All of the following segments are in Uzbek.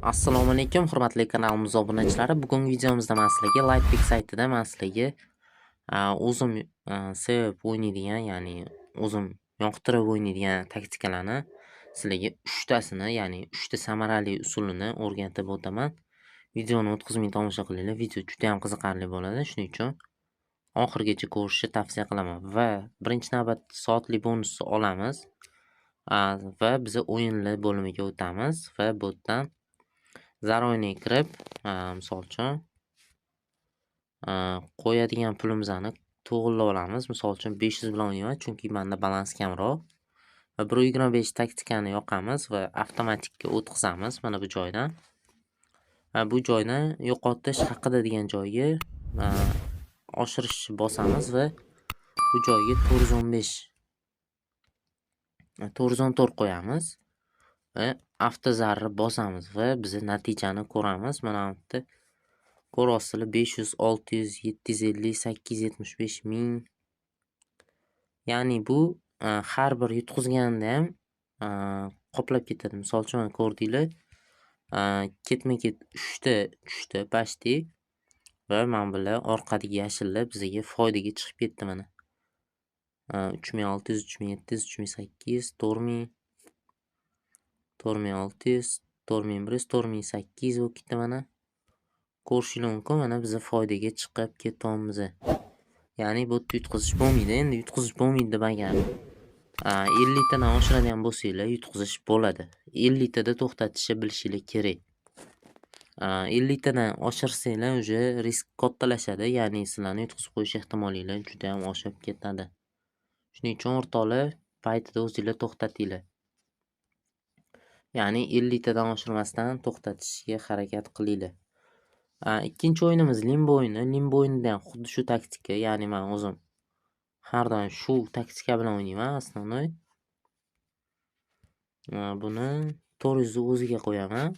Assalomu alaykum, hurmatli kanalimiz obunachilari. Bugungi videomizda men sizlarga Lightpick saytida men sizlarga o'zim sevib o'ynaydigan, ya'ni o'zim yoqtirib o'ynaydigan taktikalarni sizlarga 3 tasini, ya'ni 3 ta samarali usulini o'rgatib o'taman. Videoni o'tkazmay tomosha qilinglar. Video juda ham qiziqarli bo'ladi. Shuning uchun oxirigacha ko'rishni tavsiya qilaman va birinchi navbatda soatli bonusni olamiz. Va biz o'yinlar bo'limiga o'tamiz va bu yerdan zaroyni kirib, misol uchun qo'yadigan pulimizni to'g'irlab olamiz. Misol uchun 500 bilan o'ynayman, chunki menda balans kamroq. Va 1.25 taktikani yoqamiz va avtomatikka o'tkazamiz mana bu joydan. Bu joyni yo'qotish haqida degan joyga oshirish bosamiz va bu joyga 414 qo'yamiz. Va avtozarni bosamiz va biz natijani ko'ramiz. Mana bu yerda ko'ryapsizlar 500, 600, 750, 875 ming. Ya'ni bu har bir yutqizganda ham qoplab ketadi. Misol uchun mana ko'rdinglar, ketma-ket 3 ta tushdi почти va mana bular orqadagi yashillar bizga foydaga chiqib ketdi mana. 3600, 3700, 3800, 4000, 4600, 4100, 4800 bo'lib ketdi mana. Ko'rishingiz mumkin, mana biz foydaga chiqib ketyapmiz. Ya'ni bu yutqizish bo'lmaydi. Endi yutqizish bo'lmaydi demagan 50 tadan oshiradigan bo'lsanglar yutqizish bo'ladi. 50 tada to'xtatishni bilishingiz kerak. 50 tadan oshirsanglar уже risk kattalashadi, ya'ni sizlarni yutqizib qo'yish ehtimolinglar juda ham oshib ketadi. Shuning uchun o'rtoqlar, paytida o'zingizlar to'xtatinglar. Ya'ni 50 tadan oshirmasdan to'xtatishga harakat qilinglar. Ikkinchi o'yinimiz limbo o'yini. Limbo o'yinida ham xuddi shu taktika, ya'ni men o'zim har doim shu taktika bilan o'ynayman asosiy. Buni 400 o'ziga qo'yaman,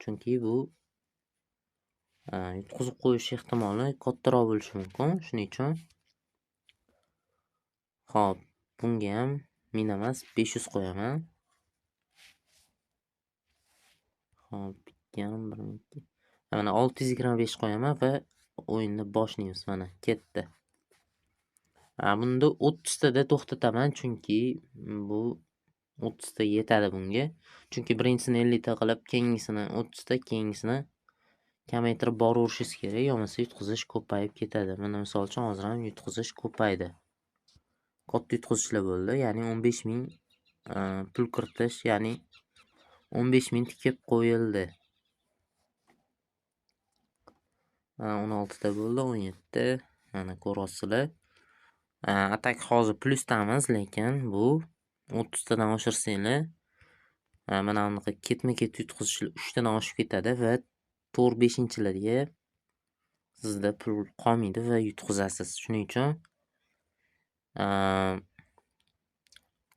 chunki bu yutqizib qo'yish ehtimoli kattaroq bo'lishi mumkin. Shuning uchun xo'p, bunga ham men emas 500 qo'yaman. Xo'p, bitkam 1 mana 625 qo'yaman va o'yinni boshlaymiz. Mana ketdi. Bunda 30 tada to'xtataman, chunki bu 30 ta yetadi bunga. Chunki birinchisini 50 ta qilib, keyingisini 30 ta, keyingisini kamaytirib boraverishingiz kerak, yo'qolmasa yutqizish ko'payib ketadi. Mana misol uchun hozir ham yutqizish ko'paydi. Katta yutqizishlar bo'ldi, ya'ni 15 ming pul kiritish, ya'ni 15 ming tikib qo'yildi. 16 ta bo'ldi, 17. Mana ko'ryapsizlar. Atak hozir plusdamiz, lekin bu 30 tadan oshirsanglar mana bunaqa ketma-ket yutqizishlar 3 tadan oshib ketadi va 4-5-larga sizda pul qolmaydi va yutqizasiz. Shuning uchun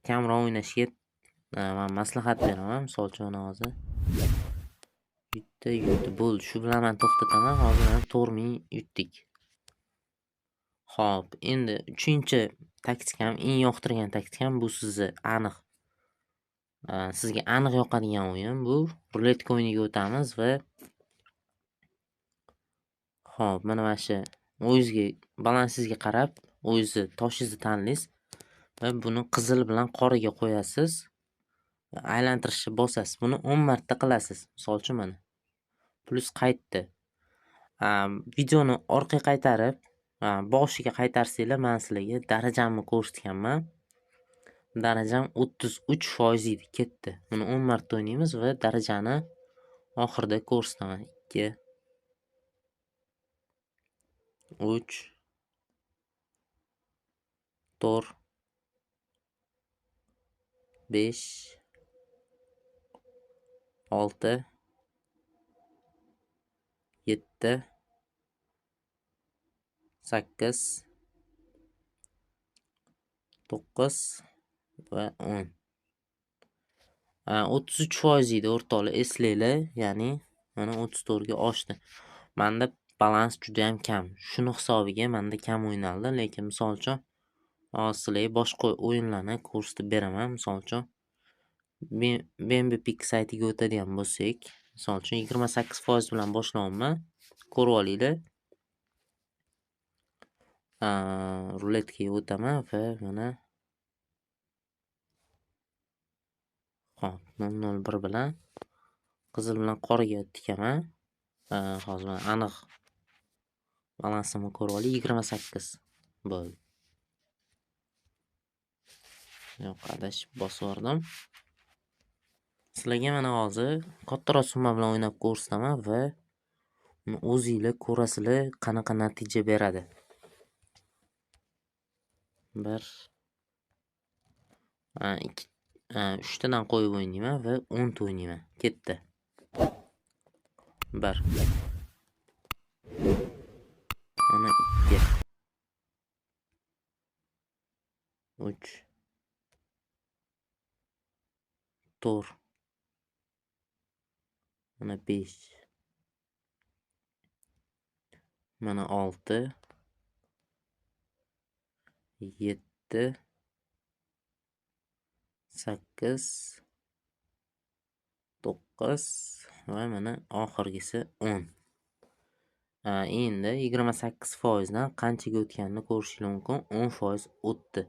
kamroq o'ynashga men maslahat beraman. Misol uchun hozir yutdi bo'ldi. Shu bilan men to'xtataman. Hozir ham 4000 yutdik. Xo'p, endi 3-chi taktikam, eng yoqtirgan taktikam bu sizga aniq yoqadigan o'yin bu. Ruletka o'yiniga o'tamiz va xo'p, mana shu o'zingizga balansingizga qarab, o'zingizni toshingizni tanlaysiz va buni qizil bilan qoriga qo'yasiz. Aylantirishni bosasiz. Buni 10 marta qilasiz. Misol uchun mana. Plus qaytdi. Videoni orqaga qaytarib, boshiga qaytarsanglar, men sizlarga darajamni ko'rsatganman. Darajam 33% edi, ketdi. Buni 10 marta o'ynaymiz va darajani oxirida ko'rsataman. 2 3 4 5 6 7 8 9 va 10. 33% edi o'rtoqlar, eslanglar, ya'ni mana 34 ga oshdi. Menda balans juda ham kam. Shuni hisobiga menda kam o'ynaldi, lekin misol uchun sizlarga boshqa o'yinlarni ko'rsatib beraman. Misol uchun BNB Pick saytiga o'tadigan bo'lsak, Misol uchun 28% bilan boshlayapman. Ko'rib olinglar. Ruletkaga o'taman va mana hop 001 bilan qizil bilan qoraga tikaman. Hozir mana aniq balansimni ko'rib oling, 28 bo'ldi. Yo'q, adashib bosib yubordim. Sizlarga mana hozir kattaroq summa bilan o'ynab ko'rsataman va uni o'zinglar ko'rasizlar qanaqa natija beradi. 1 2 3 tadan qo'yib o'ynayman va 10 ta o'ynayman. Ketdi. 1 mana 2 3 4 mana 5 mana 6 7 8 9 va mana oxirgisi 10. Endi 28% dan qanchaga o'tganini ko'rishingiz mumkin. 10% o'tdi.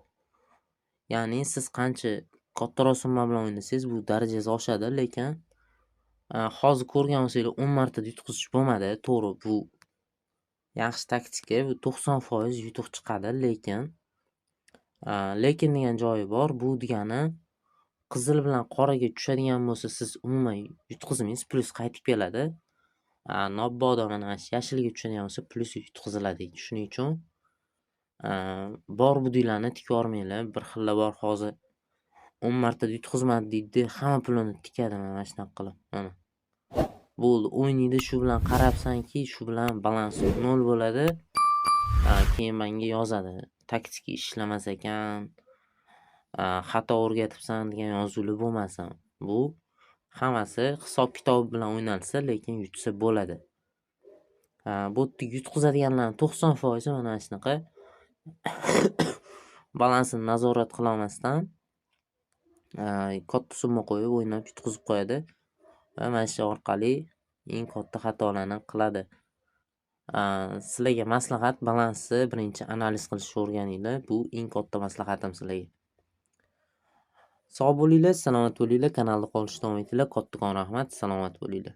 Ya'ni siz qancha kattaroq summa bilan o'ynasangiz bu darajasi oshadi, lekin hozir ko'rgan bo'lsanglar 10 martada yutqizish bo'lmadi. To'g'ri, bu yaxshi taktika, bu 90% yutuq chiqadi, lekin degan joyi bor. Bu degani qizil bilan qoraga tushadigan bo'lsa, siz umuman yutqizmaysiz, plyus qaytib keladi. Nobbodo mana yashilga tushadigan bo'lsa, plyus yutqiziladi. Shuning uchun bor budinglarni tikib yormanglar. Bir xilla bor hozir 10 marta yutqizmadi deydi, hamma pulini tikadi mana shunaqa qilib. Mana. Bo'ldi, o'ynaydi, shu bilan qarabsanki, shu bilan balansi 0 bo'ladi. Keyin menga yozadi. Taktika ishlamas ekan, xato o'rgatibsan degan yozuvlar bo'lmasin. Bu hammasi hisob-kitob bilan o'ynalsa, lekin yutsa bo'ladi. Bu yutqizadiganlarning 90% mana shunaqa balansini nazorat qila olmasdan katta summa qo'yib o'ynab yutqizib qo'yadi va mana shu orqali eng katta xatolarni qiladi. Sizlarga maslahat, balansni birinchi analiz qilishni o'rganinglar. Bu eng katta maslahatim sizlarga. Sog' bo'linglar, salomat bo'linglar, kanalda qolishga davom etinglar. Kattakon rahmat, salomat bo'linglar.